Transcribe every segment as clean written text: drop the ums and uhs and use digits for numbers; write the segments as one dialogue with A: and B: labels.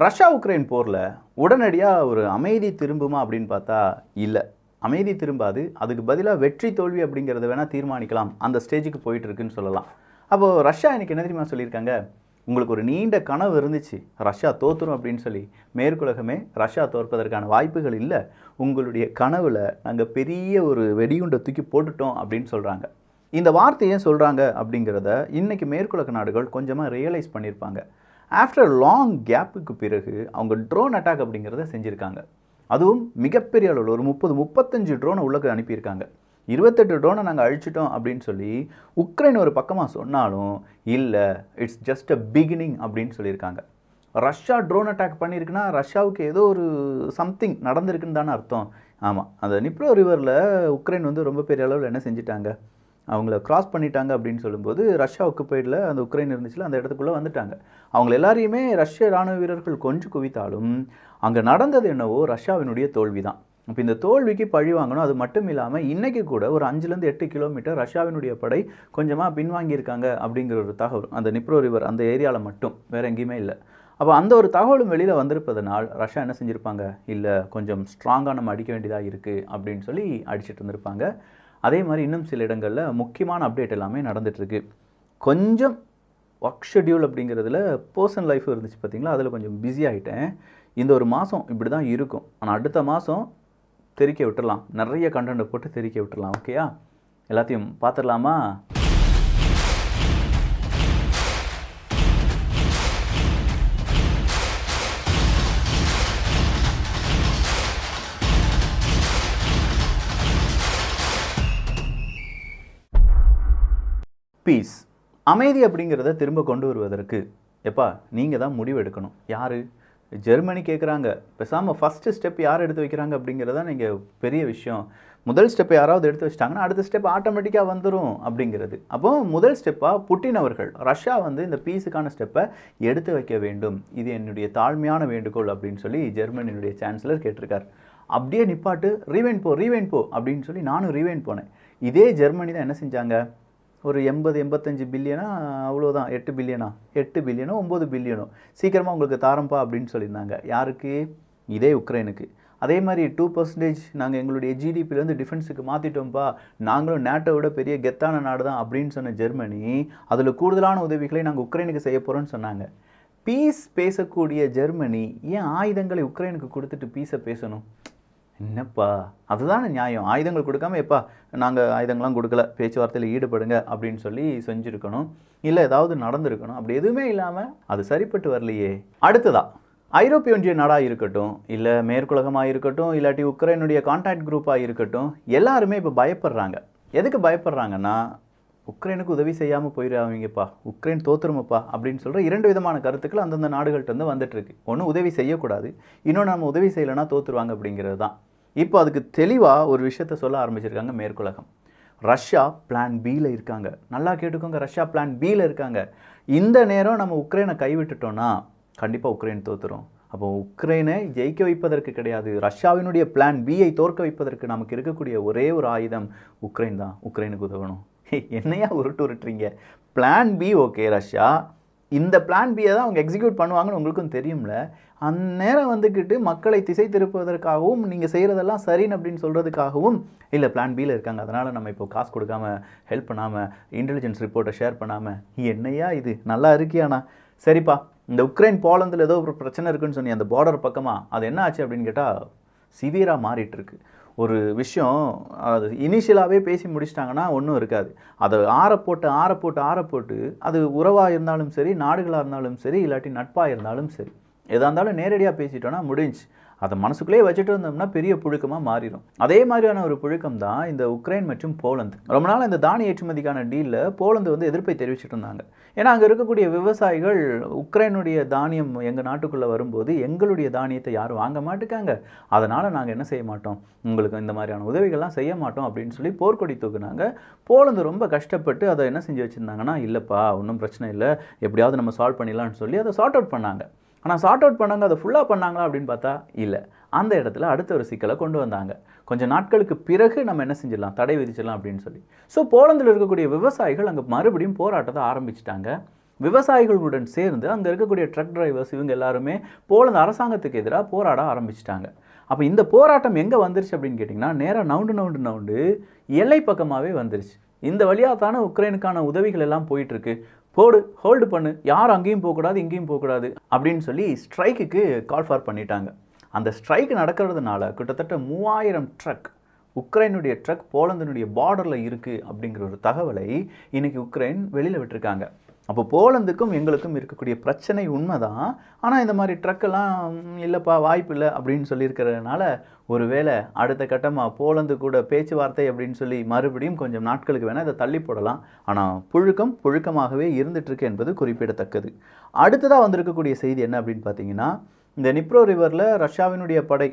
A: Russia Ukraine போரில் உடனடியாக ஒரு அமைதி திரும்புமா அப்படின்னு பார்த்தா இல்லை, அமைதி திரும்பாது. அதுக்கு பதிலாக வெற்றி தோல்வி அப்படிங்கிறத வேணால் தீர்மானிக்கலாம், அந்த ஸ்டேஜுக்கு போயிட்டு இருக்குன்னு சொல்லலாம். அப்போது ரஷ்யா இன்றைக்கி என்ன தெரியுமா சொல்லியிருக்காங்க, உங்களுக்கு ஒரு நீண்ட கனவு இருந்துச்சு ரஷ்யா தோற்றுரும் அப்படின்னு சொல்லி. மேற்குலகமே ரஷ்யா தோற்பதற்கான வாய்ப்புகள் இல்லை, உங்களுடைய கனவில் நாங்கள் பெரிய ஒரு வெடிகுண்டை தூக்கி போட்டுட்டோம் அப்படின்னு சொல்கிறாங்க. இந்த வார்த்தையை சொல்கிறாங்க அப்படிங்கிறத இன்றைக்கி மேற்குலக நாடுகள் கொஞ்சமாக ரியலைஸ் பண்ணியிருப்பாங்க. ஆஃப்டர் லாங் கேப்புக்கு பிறகு அவங்க ட்ரோன் அட்டாக் அப்படிங்கிறத செஞ்சுருக்காங்க. அதுவும் மிகப்பெரிய அளவில் ஒரு 30-35 ட்ரோனை உள்ளே அனுப்பியிருக்காங்க. 28 ட்ரோனை நாங்கள் அழிச்சிட்டோம் அப்படின்னு சொல்லி உக்ரைன் ஒரு பக்கமாக சொன்னாலும் இல்லை, இட்ஸ் ஜஸ்ட் அ பிகினிங் அப்படின்னு சொல்லியிருக்காங்க. ரஷ்யா ட்ரோன் அட்டாக் பண்ணியிருக்குன்னா ரஷ்யாவுக்கு ஏதோ ஒரு சம்திங் நடந்திருக்குன்னு தானே அர்த்தம். ஆமாம், அந்த நிப்ரோ ரிவரில் உக்ரைன் ரொம்ப பெரிய அளவில் என்ன செஞ்சிட்டாங்க, அவங்கள கிராஸ் பண்ணிட்டாங்க அப்படின்னு சொல்லும்போது ரஷ்யா ஒக்குபைடில் அந்த உக்ரைன் இருந்துச்சுல அந்த இடத்துக்குள்ளே வந்துட்டாங்க. அவங்க எல்லாரையுமே ரஷ்ய இராணுவ வீரர்கள் கொஞ்சம் குவித்தாலும் அங்கே நடந்தது என்னவோ ரஷ்யாவினுடைய தோல்வி தான். இப்போ இந்த தோல்விக்கு பழி வாங்கணும். அது மட்டும் இல்லாமல் இன்றைக்கி கூட ஒரு 5-8 கிலோமீட்டர் ரஷ்யாவினுடைய படை கொஞ்சமாக பின்வாங்கியிருக்காங்க அப்படிங்கிற ஒரு தகவல் அந்த நிப்ரோ ரிவர் அந்த ஏரியாவில் மட்டும், வேறு எங்கேயுமே இல்லை. அப்போ அந்த ஒரு தகவலும் வெளியில் வந்திருப்பதனால் ரஷ்யா என்ன செஞ்சுருப்பாங்க, இல்லை கொஞ்சம் ஸ்ட்ராங்காக நம்ம அடிக்க வேண்டியதாக இருக்குது அப்படின்னு சொல்லி அடிச்சுட்டு இருந்திருப்பாங்க. அதே மாதிரி இன்னும் சில இடங்களில் முக்கியமான அப்டேட் எல்லாமே நடந்துகிட்ருக்கு. கொஞ்சம் ஒர்க் ஷெட்யூல் அப்படிங்கிறதுல பர்சனல் லைஃப் இருந்துச்சு பார்த்திங்களா, அதில் கொஞ்சம் பிஸி ஆகிட்டேன். இந்த ஒரு மாதம் இப்படி தான் இருக்கும். ஆனால் அடுத்த மாதம் தெரிக்க விட்டுடலாம், நிறைய கண்டென்ட்டை போட்டு தெரிக்க விட்டுடலாம். ஓகேயா, எல்லாத்தையும் பார்த்துடலாமா? பீஸ், அமைதி அப்படிங்கிறத திரும்ப கொண்டு வருவதற்கு எப்பா நீங்கள் தான் முடிவு எடுக்கணும். யார்? ஜெர்மனி கேட்குறாங்க. பேசாமல் ஃபஸ்ட்டு ஸ்டெப் யார் எடுத்து வைக்கிறாங்க அப்படிங்கிறத நீங்கள் பெரிய விஷயம். முதல் ஸ்டெப்பை யாராவது எடுத்து வச்சிட்டாங்கன்னா அடுத்த ஸ்டெப் ஆட்டோமேட்டிக்காக வந்துடும் அப்படிங்கிறது. அப்போது முதல் ஸ்டெப்பாக புட்டின் அவர்கள் ரஷ்யா இந்த பீஸுக்கான ஸ்டெப்பை எடுத்து வைக்க வேண்டும், இது என்னுடைய தாழ்மையான வேண்டுகோள் அப்படின்னு சொல்லி ஜெர்மனியினுடைய சான்சலர் கேட்டிருக்கார். அப்படியே நிப்பாட்டு, ரீவைண்ட் போ அப்படின்னு சொல்லி நானும் ரீவைண்ட் போனேன். இதே ஜெர்மனி தான் என்ன செஞ்சாங்க, ஒரு 80-85 பில்லியனா, அவ்வளோதான், 8 பில்லியனோ 9 பில்லியனோ சீக்கிரமாக உங்களுக்கு தாரம்பா அப்படின்னு சொல்லியிருந்தாங்க. யாருக்கு? இதே உக்ரைனுக்கு. அதே மாதிரி 2% நாங்கள் எங்களுடைய ஜிடிபிலேருந்து டிஃபென்ஸுக்கு மாற்றிட்டோம்ப்பா, நாங்களும் நேட்டோட பெரிய கெத்தான நாடு தான் அப்படின்னு சொன்ன ஜெர்மனி அதில் கூடுதலான உதவிகளை நாங்கள் உக்ரைனுக்கு செய்ய போகிறோன்னு சொன்னாங்க. பீஸ் பேசக்கூடிய ஜெர்மனி ஏன் ஆயுதங்களை உக்ரைனுக்கு கொடுத்துட்டு பீஸை பேசணும்? என்னப்பா, அதுதானே நியாயம். ஆயுதங்கள் கொடுக்காம எப்பா நாங்கள் ஆயுதங்கள்லாம் கொடுக்கல, பேச்சுவார்த்தையில் ஈடுபடுங்க அப்படின்னு சொல்லி செஞ்சுருக்கணும், இல்லை ஏதாவது நடந்திருக்கணும். அப்படி எதுவுமே இல்லாமல் அது சரிப்பட்டு வரலையே. அடுத்ததா ஐரோப்பிய ஒன்றிய நாடாக இருக்கட்டும், இல்லை மேற்குலகமாக இருக்கட்டும், இல்லாட்டி உக்ரைனுடைய கான்டாக்ட் குரூப்பாக இருக்கட்டும், எல்லாருமே இப்போ பயப்படுறாங்க. எதுக்கு பயப்படுறாங்கன்னா, உக்ரைனுக்கு உதவி செய்யாமல் போயிடுவாங்கப்பா, உக்ரைன் தோற்றுருமப்பா அப்படின்னு சொல்கிற 2 விதமான கருத்துக்கள் அந்தந்த நாடுகள்கிட்ட வந்துட்டுருக்கு. ஒன்று உதவி செய்யக்கூடாது, இன்னொன்று நம்ம உதவி செய்யலைன்னா தோற்றுருவாங்க அப்படிங்கிறது தான். இப்போ அதுக்கு தெளிவாக ஒரு விஷயத்த சொல்ல ஆரம்பிச்சிருக்காங்க மேற்குலகம். ரஷ்யா பிளான் பியில் இருக்காங்க. நல்லா கேட்டுக்கோங்க, ரஷ்யா பிளான் பியில் இருக்காங்க. இந்த நேரம் நம்ம உக்ரைனை கைவிட்டுட்டோன்னா கண்டிப்பாக உக்ரைன் தோற்றுரும். அப்போ உக்ரைனை ஜெயிக்க வைப்பதற்கு கிடையாது, ரஷ்யாவினுடைய பிளான் பியை தோற்க வைப்பதற்கு நமக்கு இருக்கக்கூடிய ஒரே ஒரு ஆயுதம் உக்ரைன் தான். உக்ரைனுக்கு உதவணும். என்னையா உருட்டுறீங்க? பிளான் பி ஓகே, ரஷ்யா இந்த பிளான் பியை தான் அவங்க எக்ஸிக்யூட் பண்ணுவாங்கன்னு உங்களுக்கும் தெரியும்ல. அந்நேரம் வந்துக்கிட்டு மக்களை திசை திருப்புவதற்காகவும் நீங்கள் செய்கிறதெல்லாம் சரின்னு அப்படின்னு சொல்கிறதுக்காகவும் இல்லை பிளான் பியில் இருக்காங்க, அதனால் நம்ம இப்போ காசு கொடுக்காம ஹெல்ப் பண்ணாமல் இன்டெலிஜென்ஸ் ரிப்போர்ட்டை ஷேர் பண்ணாமல், என்னையா இது நல்லா இருக்கியாண்ணா? சரிப்பா, இந்த உக்ரைன் போலந்தில் ஏதோ ஒரு பிரச்சனை இருக்குன்னு சொன்னி அந்த பார்டர் பக்கமாக அது என்ன ஆச்சு அப்படின்னு கேட்டால் சிவியராக மாறிட்டுருக்கு. ஒரு விஷயம் அது இனிஷியலாகவே பேசி முடிச்சிட்டாங்கன்னா ஒன்றும் இருக்காது. அதை ஆறப்போட்டு அது உறவாக இருந்தாலும் சரி, நாடுகளாக இருந்தாலும் சரி, இல்லாட்டி நட்பாக இருந்தாலும் சரி, எதாக இருந்தாலும் நேரடியாக பேசிட்டோன்னா முடிஞ்சு. அதை மனசுக்குள்ளேயே வச்சுட்டு இருந்தோம்னா பெரிய புழுக்கமாக மாறிடும். அதே மாதிரியான ஒரு புழுக்கம் தான் இந்த உக்ரைன் மற்றும் போலந்து. ரொம்ப நாள் இந்த தானிய ஏற்றுமதிக்கான டீலில் போலந்து எதிர்ப்பை தெரிவிச்சுட்டு இருந்தாங்க. ஏன்னா அங்கே இருக்கக்கூடிய விவசாயிகள் உக்ரைனுடைய தானியம் எங்கள் நாட்டுக்குள்ளே வரும்போது எங்களுடைய தானியத்தை யாரும் வாங்க மாட்டேக்காங்க, அதனால் நாங்கள் என்ன செய்ய மாட்டோம், உங்களுக்கு இந்த மாதிரியான உதவிகள்லாம் செய்ய மாட்டோம் அப்படின்னு சொல்லி போர்க்கொடி தூக்குனாங்க. போலந்து ரொம்ப கஷ்டப்பட்டு அதை என்ன செஞ்சு வச்சுருந்தாங்கன்னா, இல்லைப்பா ஒன்றும் பிரச்சனை இல்லை, எப்படியாவது நம்ம சால்வ் பண்ணிடலான்னு சொல்லி அதை சார்ட் அவுட் பண்ணாங்க. ஆனால் சார்ட் அவுட் பண்ணாங்க, அதை ஃபுல்லாக பண்ணாங்களா அப்படின்னு பார்த்தா இல்லை. அந்த இடத்துல அடுத்த ஒரு சிக்கலை கொண்டு வந்தாங்க. கொஞ்சம் நாட்களுக்கு பிறகு நம்ம என்ன செஞ்சிடலாம், தடை விதிச்சிடலாம் அப்படின்னு சொல்லி. ஸோ போலந்தில் இருக்கக்கூடிய விவசாயிகள் அங்கே மறுபடியும் போராட்டத்தை ஆரம்பிச்சிட்டாங்க. விவசாயிகளுடன் சேர்ந்து அங்கே இருக்கக்கூடிய ட்ரக் டிரைவர்ஸ் இவங்க எல்லாருமே போலந்து அரசாங்கத்துக்கு எதிராக போராட ஆரம்பிச்சிட்டாங்க. அப்போ இந்த போராட்டம் எங்கே வந்துருச்சு அப்படின்னு கேட்டிங்கன்னா, நேராக நவுண்டு எல்லை பக்கமாகவே வந்துருச்சு. இந்த வழியாக தானே உக்ரைனுக்கான உதவிகள் எல்லாம் போயிட்டுருக்கு, போடு, ஹோல்டு பண்ணு, யாரும் அங்கேயும் போகக்கூடாது இங்கேயும் போகக்கூடாது அப்படின்னு சொல்லி ஸ்ட்ரைக்குக்கு கால் ஃபார் பண்ணிட்டாங்க. அந்த ஸ்ட்ரைக் நடக்கிறதுனால கிட்டத்தட்ட 3000 ட்ரக், உக்ரைனுடைய ட்ரக் போலந்தினுடைய பார்டரில் இருக்குது அப்படிங்கிற ஒரு தகவலை இன்றைக்கி உக்ரைன் வெளியில் விட்டுருக்காங்க. அப்போ போலந்துக்கும் எங்களுக்கும் இருக்கக்கூடிய பிரச்சனை உண்மை தான், ஆனால் இந்த மாதிரி ட்ரக்கெல்லாம் இல்லைப்பா வாய்ப்பு இல்லை அப்படின்னு சொல்லியிருக்கிறதுனால ஒருவேளை அடுத்த கட்டமாக போலந்து கூட பேச்சுவார்த்தை அப்படின்னு சொல்லி மறுபடியும் கொஞ்சம் நாட்களுக்கு வேணால் இதை தள்ளி போடலாம். ஆனால் புழுக்கமாகவே இருந்துகிட்ருக்கு என்பது குறிப்பிடத்தக்கது. அடுத்ததாக வந்திருக்கக்கூடிய செய்தி என்ன அப்படின்னு பார்த்தீங்கன்னா, இந்த நிப்ரோ ரிவரில் ரஷ்யாவினுடைய படை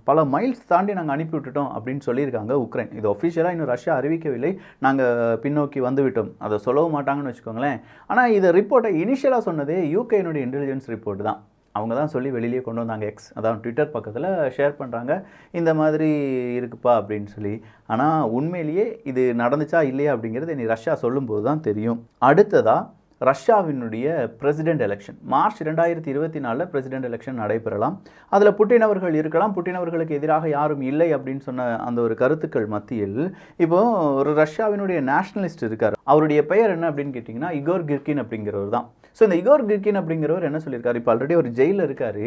A: பல மைல்ஸ் தாண்டி நாங்கள் அனுப்பி விட்டுட்டோம் அப்படின்னு சொல்லியிருக்காங்க உக்ரைன். இது ஒஃபிஷியலாக இன்னும் ரஷ்யா அறிவிக்கவில்லை, நாங்கள் பின்னோக்கி வந்துவிட்டோம், அதை சொல்லவும் மாட்டாங்கன்னு வச்சுக்கோங்களேன். ஆனால் இதை ரிப்போர்ட்டை இனிஷியலாக சொன்னதே யூகேனுடைய இன்டெலிஜென்ஸ் ரிப்போர்ட் தான். அவங்க தான் சொல்லி வெளியிலேயே கொண்டு வந்தாங்க. அதாவது ட்விட்டர் பக்கத்தில் ஷேர் பண்ணுறாங்க, இந்த மாதிரி இருக்குப்பா அப்படின்னு சொல்லி. ஆனால் உண்மையிலேயே இது நடந்துச்சா இல்லையா அப்படிங்கிறது இனி ரஷ்யா சொல்லும்போது தான் தெரியும். அடுத்ததாக ரஷ்யாவினுடைய president election March 2024 president election நடைபெறலாம். அதில் புட்டின் அவர்கள் இருக்கலாம், புட்டின் அவர்களுக்கு எதிராக யாரும் இல்லை அப்படின்னு சொன்ன அந்த ஒரு கருத்துக்கள் மத்தியில் இப்போது ஒரு ரஷ்யாவினுடைய நேஷனலிஸ்ட் இருக்கார். அவருடைய பெயர் என்ன அப்படின்னு கேட்டிங்கன்னா இகோர் கிர்கின் அப்படிங்கிறவர் தான். ஸோ இந்த இகோர் கிர்கின் அப்படிங்கிறவர் என்ன சொல்லியிருக்காரு, இப்போ ஆல்ரெடி அவர் ஜெயிலில் இருக்கார்.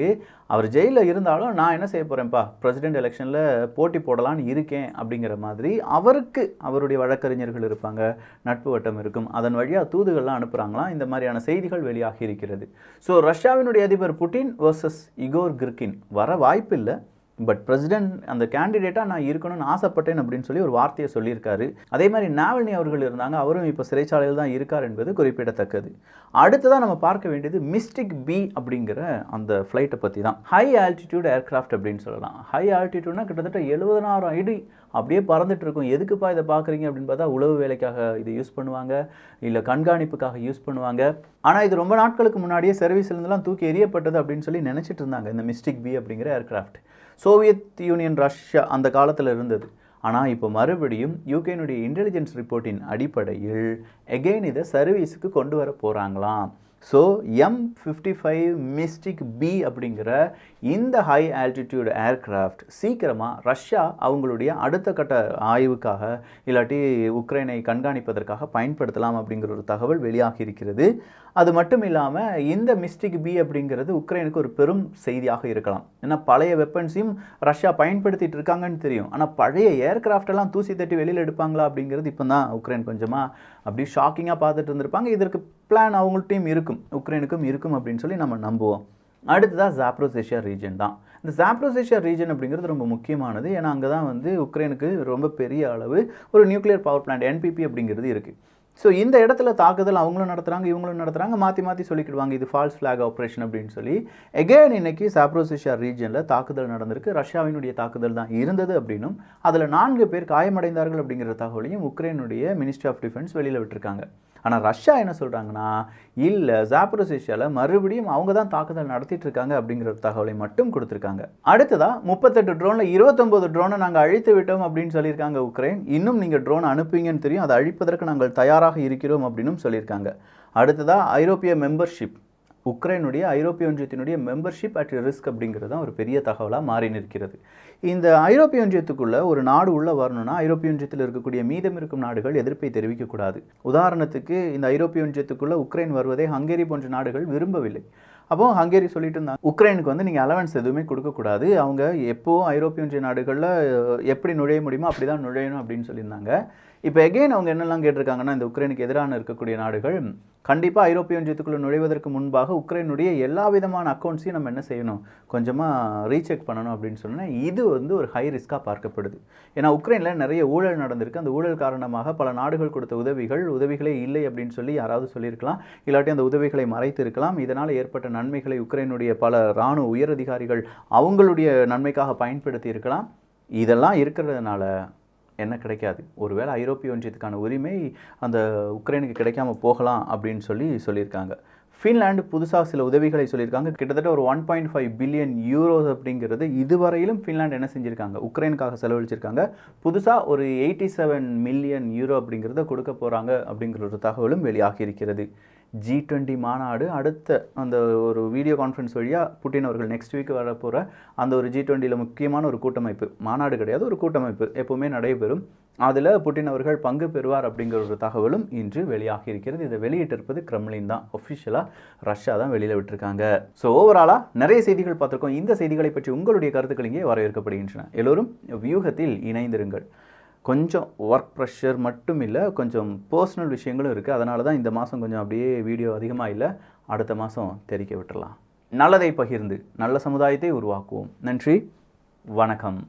A: அவர் ஜெயிலில் இருந்தாலும் நான் என்ன செய்ய போகிறேன்ப்பா, பிரசிடென்ட் எலெக்ஷனில் போட்டி போடலான்னு இருக்கேன் அப்படிங்கிற மாதிரி அவருக்கு அவருடைய வழக்கறிஞர்கள் இருப்பாங்க, நட்பு வட்டம் இருக்கும், அதன் வழியாக தூதுகள்லாம் அனுப்புகிறாங்களாம். இந்த மாதிரியான செய்திகள் வெளியாகி இருக்கிறது. ஸோ ரஷ்யாவினுடைய அதிபர் புட்டின் வர்சஸ் இகோர் கிர்கின் வர வாய்ப்பு இல்லை, பட் பிரசிடென்ட் அந்த கேண்டிடேட்டாக நான் இருக்கணும்னு ஆசைப்பட்டேன் அப்படின்னு சொல்லி ஒரு வார்த்தையை சொல்லியிருக்காரு. அதே மாதிரி நாவல்னி அவர்கள் இருந்தாங்க, அவரும் இப்போ சிறைச்சாலையில் தான் இருக்கார் என்பது குறிப்பிடத்தக்கது. அடுத்ததான் நம்ம பார்க்க வேண்டியது மிஸ்டிக் பி அப்படிங்கிற அந்த ஃப்ளைட்டை பற்றி தான். ஹை ஆல்டிடியூட் ஏர்கிராஃப்ட் அப்படின்னு சொல்லலாம். ஹை ஆல்டிடியூட்னா கிட்டத்தட்ட 70,000 அடி அப்படியே பறந்துட்டு இருக்கும். எதுக்குப்பா இதை பார்க்குறீங்க அப்படின்னு பார்த்தா உளவு வேலைக்காக இதை யூஸ் பண்ணுவாங்க, இல்லை கண்காணிப்புக்காக யூஸ் பண்ணுவாங்க. ஆனால் இது ரொம்ப நாட்களுக்கு முன்னாடியே சர்வீஸ்லேருந்துலாம் தூக்கி எறியப்பட்டது அப்படின்னு சொல்லி நினச்சிட்டு இருந்தாங்க இந்த மிஸ்டிக் பி அப்படிங்கிற ஏர்கிராஃப்ட். சோவியத் யூனியன், ரஷ்யா அந்த காலத்தில் இருந்தது. ஆனால் இப்போ மறுபடியும் யூகேனுடைய இன்டெலிஜென்ஸ் ரிப்போர்ட்டின் அடிப்படையில் எகெயின் இதை சர்வீஸுக்கு கொண்டு வர போகிறாங்களாம். ஸோ M55 மிஸ்டிக் பி அப்படிங்கிற இந்த ஹை ஆல்டிடியூட் ஏர்கிராஃப்ட் சீக்கிரமாக ரஷ்யா அவங்களுடைய அடுத்த கட்ட ஆய்வுக்காக இல்லாட்டி உக்ரைனை கண்காணிப்பதற்காக பயன்படுத்தலாம் அப்படிங்கிற ஒரு தகவல் வெளியாகி இருக்கிறது. அது மட்டும் இல்லாமல் இந்த மிஸ்டிக் பி அப்படிங்கிறது உக்ரைனுக்கு ஒரு பெரும் செய்தியாக இருக்கலாம். ஏன்னா பழைய வெப்பன்ஸையும் ரஷ்யா பயன்படுத்திட்டு இருக்காங்கன்னு தெரியும், ஆனால் பழைய ஏர்கிராஃப்டெல்லாம் தூசி தட்டி வெளியில் எடுப்பாங்களா அப்படிங்கிறது இப்போ தான் உக்ரைன் கொஞ்சமாக அப்படி ஷாக்கிங்காக பார்த்துட்டு இருந்திருப்பாங்க. இதற்கு பிளான் அவங்கள்ட்டையும் இருக்கும், உக்ரைனுக்கும் இருக்கும் அப்படின்னு சொல்லி நம்ம நம்புவோம். அடுத்ததாக ஜாப்ரோசேஷியா ரீஜன் தான். இந்த ஜாப்ரோசேஷியா ரீஜன் அப்படிங்கிறது ரொம்ப முக்கியமானது. ஏன்னா அங்கே தான் வந்து உக்ரைனுக்கு ரொம்ப பெரிய அளவு ஒரு நியூக்ளியர் பவர் பிளான்ட் NPP அப்படிங்கிறது இருக்குது. ஸோ இந்த இடத்துல தாக்குதல் அவங்களும் நடத்துகிறாங்க, இவங்களும் நடத்துகிறாங்க, மாற்றி சொல்லிக்கிடுவாங்க இது ஃபால்ஸ் ஃப்ளாக் ஆப்ரேஷன் அப்படின்னு சொல்லி. எகெயின் இன்னைக்கு ஜாப்ரோசேஷியா ரீஜனில் தாக்குதல் நடந்திருக்கு. ரஷ்யாவினுடைய தாக்குதல் தான் இருந்தது அப்படின்னும் அதில் 4 பேர் காயமடைந்தார்கள் அப்படிங்கிற தகவலையும் உக்ரைனுடைய மினிஸ்ட்ரி ஆஃப் டிஃபென்ஸ் வெளியில் விட்டுருக்காங்க. ஆனால் ரஷ்யா என்ன சொல்கிறாங்கன்னா, இல்லை ஜாப்ரோசேஷியாவில் மறுபடியும் அவங்க தான் தாக்குதல் நடத்திட்டு இருக்காங்க அப்படிங்கிற ஒரு தகவலை மட்டும் கொடுத்துருக்காங்க. அடுத்ததாக 38 ட்ரோனில் 29 ட்ரோனை நாங்கள் அழித்து விட்டோம் அப்படின்னு சொல்லியிருக்காங்க உக்ரைன். இன்னும் நீங்கள் ட்ரோன் அனுப்புவீங்கன்னு தெரியும், அதை அழிப்பதற்கு நாங்கள் தயாராக இருக்கிறோம் அப்படின்னு சொல்லியிருக்காங்க. அடுத்ததாக ஐரோப்பிய மெம்பர்ஷிப், உக்ரைனுடைய ஐரோப்பிய ஒன்றியத்தினுடைய மெம்பர்ஷிப் அட் ரிஸ்க் அப்படிங்கிறது தான் ஒரு பெரிய தகவலாக மாறி நிற்கிறது. இந்த ஐரோப்பிய ஒன்றியத்துக்குள்ளே ஒரு நாடு உள்ளே வரணும்னா ஐரோப்பிய ஒன்றியத்தில் இருக்கக்கூடிய மீதம் இருக்கும் நாடுகள் எதிர்ப்பை தெரிவிக்கக்கூடாது. உதாரணத்துக்கு இந்த ஐரோப்பிய ஒன்றியத்துக்குள்ளே உக்ரைன் வருவதை ஹங்கேரி போன்ற நாடுகள் விரும்பவில்லை. அப்போது ஹங்கேரி சொல்லிட்டு இருந்தாங்க, உக்ரைனுக்கு வந்து நீங்கள் அலவன்ஸ் எதுவுமே கொடுக்கக்கூடாது, அவங்க எப்போவும் ஐரோப்பிய ஒன்றிய நாடுகளில் எப்படி நுழைய முடியுமோ அப்படி தான் நுழையணும் அப்படின்னு சொல்லியிருந்தாங்க. இப்போ எகெயின் அவங்க என்னெல்லாம் கேட்டிருக்காங்கன்னா, இந்த உக்ரைனுக்கு எதிரான இருக்கக்கூடிய நாடுகள் கண்டிப்பாக ஐரோப்பிய ஒன்றியத்துக்குள்ளே நுழைவதற்கு முன்பாக உக்ரைனுடைய எல்லா விதமான அக்கௌண்ட்ஸையும் நம்ம என்ன செய்யணும், கொஞ்சமாக ரீசெக் பண்ணணும் அப்படின்னு சொன்னால் இது வந்து ஒரு ஹை ரிஸ்க்காக பார்க்கப்படுது. ஏன்னா உக்ரைனில் நிறைய ஊழல் நடந்திருக்கு. அந்த ஊழல் காரணமாக பல நாடுகள் கொடுத்த உதவிகளே இல்லை அப்படின்னு சொல்லி யாராவது சொல்லியிருக்கலாம், இல்லாட்டி அந்த உதவிகளை மறைத்து இருக்கலாம். இதனால் ஏற்பட்ட நன்மைகளை உக்ரைனுடைய பல இராணுவ உயரதிகாரிகள் அவங்களுடைய நன்மைக்காக பயன்படுத்தி இருக்கலாம். இதெல்லாம் இருக்கிறதுனால என்ன கிடைக்காது, ஒருவேளை ஐரோப்பிய ஒன்றியத்துக்கான உரிமை அந்த உக்ரைனுக்கு கிடைக்காம போகலாம் அப்படின்னு சொல்லியிருக்காங்க. ஃபின்லாண்டு புதுசாக சில உதவிகளை சொல்லியிருக்காங்க. கிட்டத்தட்ட ஒரு 1.5 பில்லியன் யூரோஸ் அப்படிங்கிறது இதுவரையிலும் ஃபின்லாண்டு என்ன செஞ்சுருக்காங்க, உக்ரைனுக்காக செலவழிச்சிருக்காங்க. புதுசாக ஒரு 87 மில்லியன் யூரோ அப்படிங்கிறத கொடுக்க போகிறாங்க அப்படிங்கிற ஒரு தகவலும் வெளியாகி இருக்கிறது. G20 மாநாடு அடுத்த அந்த ஒரு வீடியோ கான்ஃபரன்ஸ் வழியாக புட்டின் அவர்கள் நெக்ஸ்ட் வீக் வரப்போகிற அந்த ஒரு G20யில் முக்கியமான ஒரு கூட்டமைப்பு, மாநாடு கிடையாது, ஒரு கூட்டமைப்பு எப்போவுமே நடைபெறும். அதில் புட்டின் அவர்கள் பங்கு பெறுவார் அப்படிங்கிற ஒரு தகவலும் இன்று வெளியாகி இருக்கிறது. இதை வெளியிட்டிருப்பது கிரெம்ளின் தான், ஒஃபிஷியலாக ரஷ்யா தான் வெளியில் விட்டுருக்காங்க. ஸோ ஓவராலாக நிறைய செய்திகள் பார்த்துருக்கோம். இந்த செய்திகளை பற்றி உங்களுடைய கருத்துக்கள் இங்கே வரவேற்கப்படுகின்றன. எல்லோரும் வியூகத்தில் இணைந்திருங்கள். கொஞ்சம் ஒர்க் ப்ரெஷர் மட்டும் இல்லை, கொஞ்சம் பர்சனல் விஷயங்களும் இருக்குது. அதனால தான் இந்த மாதம் கொஞ்சம் அப்படியே வீடியோ அதிகமாக இல்லை, அடுத்த மாதம் தெரிக்க விட்டுறலாம். நல்லதை பகிர்ந்து நல்ல சமுதாயத்தை உருவாக்குவோம். நன்றி, வணக்கம்.